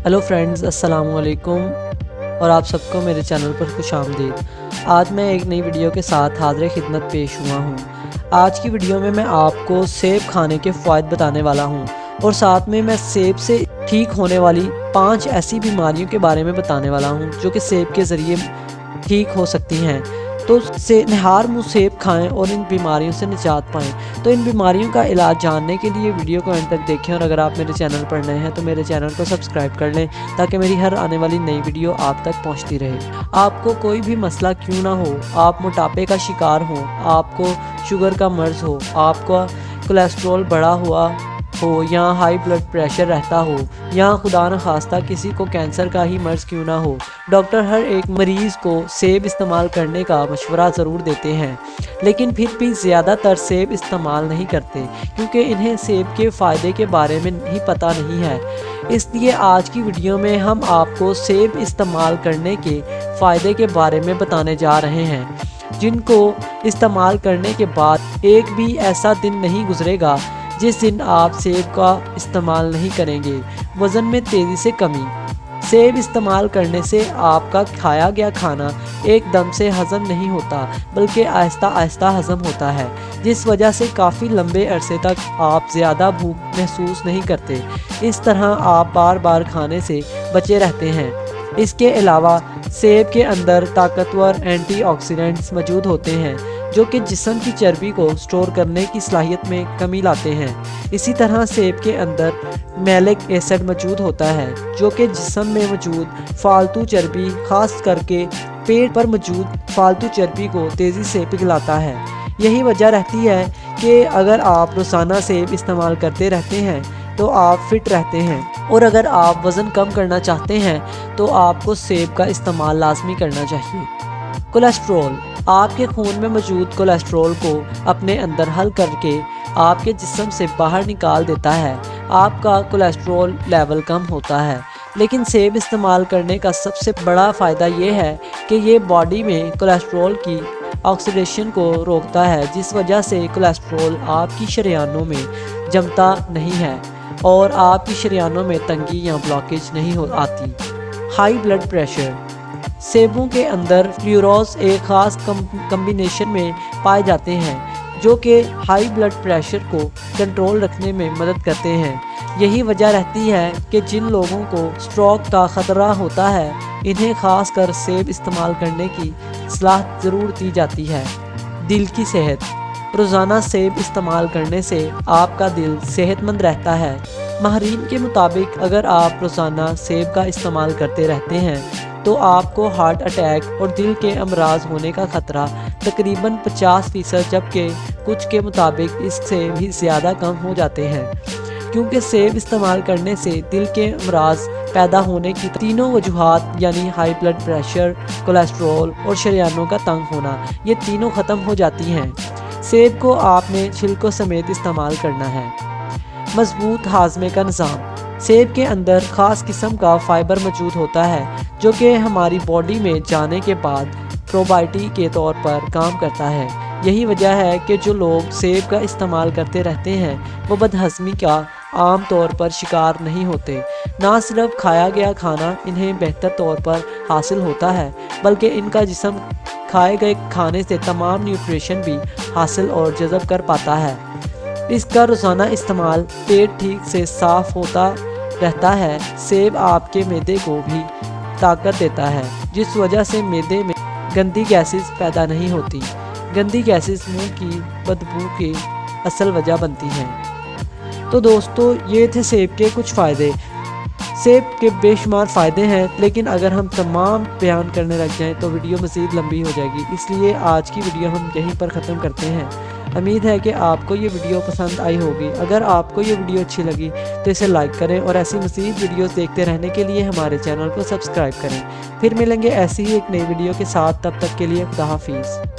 Hello friends, अस्सलाम वालेकुम और आप सबको मेरे चैनल पर खुश आमदीद। आज मैं एक नई वीडियो के साथ हाज़िर खिदमत पेश हुआ हूँ। आज की वीडियो में मैं आपको सेब खाने के फ़ायदे बताने वाला हूँ और साथ में मैं सेब से ठीक होने वाली 5 ऐसी बीमारियों के बारे में बताने वाला हूँ जो कि सेब के ज़रिए ठीक हो सकती हैं। तो निहार मुँह सेब खाएं और इन बीमारियों से निजात पाएं। तो इन बीमारियों का इलाज जानने के लिए वीडियो को एंड तक देखें और अगर आप मेरे चैनल पर नए हैं तो मेरे चैनल को सब्सक्राइब कर लें ताकि मेरी हर आने वाली नई वीडियो आप तक पहुंचती रहे। आपको कोई भी मसला क्यों ना हो, आप मोटापे का शिकार हो, आपको शुगर का मर्ज़ हो, आपका कोलेस्ट्रॉल बढ़ा हुआ हो या हाई ब्लड प्रेशर रहता हो या खुदा न खास्ता किसी को कैंसर का ही मर्ज़ क्यों ना हो, डॉक्टर हर एक मरीज़ को सेब इस्तेमाल करने का मशवरा ज़रूर देते हैं, लेकिन फिर भी ज़्यादातर सेब इस्तेमाल नहीं करते क्योंकि इन्हें सेब के फ़ायदे के बारे में ही पता नहीं है। इसलिए आज की वीडियो में हम आपको सेब इस्तेमाल करने के फ़ायदे के बारे में बताने जा रहे हैं, जिनको इस्तेमाल करने के बाद एक भी ऐसा दिन नहीं गुजरेगा जिस दिन आप सेब का इस्तेमाल नहीं करेंगे। वज़न में तेज़ी से कमी। सेब इस्तेमाल करने से आपका खाया गया खाना एकदम से हज़म नहीं होता बल्कि आहिस्ता आहिस्ता हज़म होता है, जिस वजह से काफ़ी लंबे अरसे तक आप ज़्यादा भूख महसूस नहीं करते। इस तरह आप बार बार खाने से बचे रहते हैं। इसके अलावा सेब के अंदर ताकतवर एंटीऑक्सीडेंट्स मौजूद होते हैं जो कि जिस्म की चर्बी को स्टोर करने की सलाहियत में कमी लाते हैं। इसी तरह सेब के अंदर मैलिक एसिड मौजूद होता है जो कि जिस्म में मौजूद फालतू चर्बी, खास करके पेट पर मौजूद फालतू चर्बी को तेज़ी से पिघलाता है। यही वजह रहती है कि अगर आप रोज़ाना सेब इस्तेमाल करते रहते हैं तो आप फिट रहते हैं, और अगर आप वज़न कम करना चाहते हैं तो आपको सेब का इस्तेमाल लाजमी करना चाहिए। कोलेस्ट्रॉल आपके खून में मौजूद कोलेस्ट्रॉल को अपने अंदर हल करके आपके जिस्म से बाहर निकाल देता है। आपका कोलेस्ट्रॉल लेवल कम होता है। लेकिन सेब इस्तेमाल करने का सबसे बड़ा फ़ायदा ये है कि ये बॉडी में कोलेस्ट्रॉल की ऑक्सीडेशन को रोकता है, जिस वजह से कोलेस्ट्रॉल आपकी शरीयानों में जमता नहीं है और आपकी शरीयानों में तंगी या ब्लॉकेज नहीं आती। High blood pressure. सेबों के अंदर फ्लूरोज एक ख़ास कम्बिनेशन में पाए जाते हैं जो कि हाई ब्लड प्रेशर को कंट्रोल रखने में मदद करते हैं। यही वजह रहती है कि जिन लोगों को स्ट्रोक का ख़तरा होता है इन्हें ख़ास कर सेब इस्तेमाल करने की सलाह ज़रूर दी जाती है। दिल की सेहत। रोज़ाना सेब इस्तेमाल करने से आपका दिल सेहतमंद रहता है। माहिरीन के मुताबिक अगर आप रोज़ाना सेब का इस्तेमाल करते रहते हैं तो आपको हार्ट अटैक और दिल के अमराज होने का ख़तरा तकरीबन 50%, जबकि कुछ के मुताबिक इससे भी ज़्यादा कम हो जाते हैं, क्योंकि सेब इस्तेमाल करने से दिल के अमराज पैदा होने की तीनों वजूहात यानी हाई ब्लड प्रेशर, कोलेस्ट्रॉल और शरीयानों का तंग होना, ये तीनों ख़त्म हो जाती हैं। सेब को आपने छिलकों समेत इस्तेमाल करना है। मजबूत हाजमे का निज़ाम। सेब के अंदर ख़ास किस्म का फ़ाइबर मौजूद होता है जो कि हमारी बॉडी में जाने के बाद प्रोबायोटिक के तौर पर काम करता है। यही वजह है कि जो लोग सेब का इस्तेमाल करते रहते हैं वो बदहज़मी का आम तौर पर शिकार नहीं होते। ना सिर्फ खाया गया खाना इन्हें बेहतर तौर पर हासिल होता है बल्कि इनका जिस्म खाए गए खाने से तमाम न्यूट्रिशन भी हासिल और जज़ब कर पाता है। इसका रोज़ाना इस्तेमाल पेट ठीक से साफ़ होता रहता है। सेब आपके मैदे को भी ताकत देता है, जिस वजह से मैदे में गंदी गैसेस पैदा नहीं होती। गंदी गैसेस मुंह की बदबू की असल वजह बनती हैं। तो दोस्तों, ये थे सेब के कुछ फ़ायदे। सेब के बेशुमार फ़ायदे हैं, लेकिन अगर हम तमाम बयान करने लग जाएं तो वीडियो मज़ीद लंबी हो जाएगी, इसलिए आज की वीडियो हम यहीं पर ख़त्म करते हैं। उम्मीद है कि आपको ये वीडियो पसंद आई होगी। अगर आपको ये वीडियो अच्छी लगी तो इसे लाइक करें और ऐसी मज़ीद वीडियोस देखते रहने के लिए हमारे चैनल को सब्सक्राइब करें। फिर मिलेंगे ऐसी ही एक नई वीडियो के साथ, तब तक के लिए खुदा हाफिज़।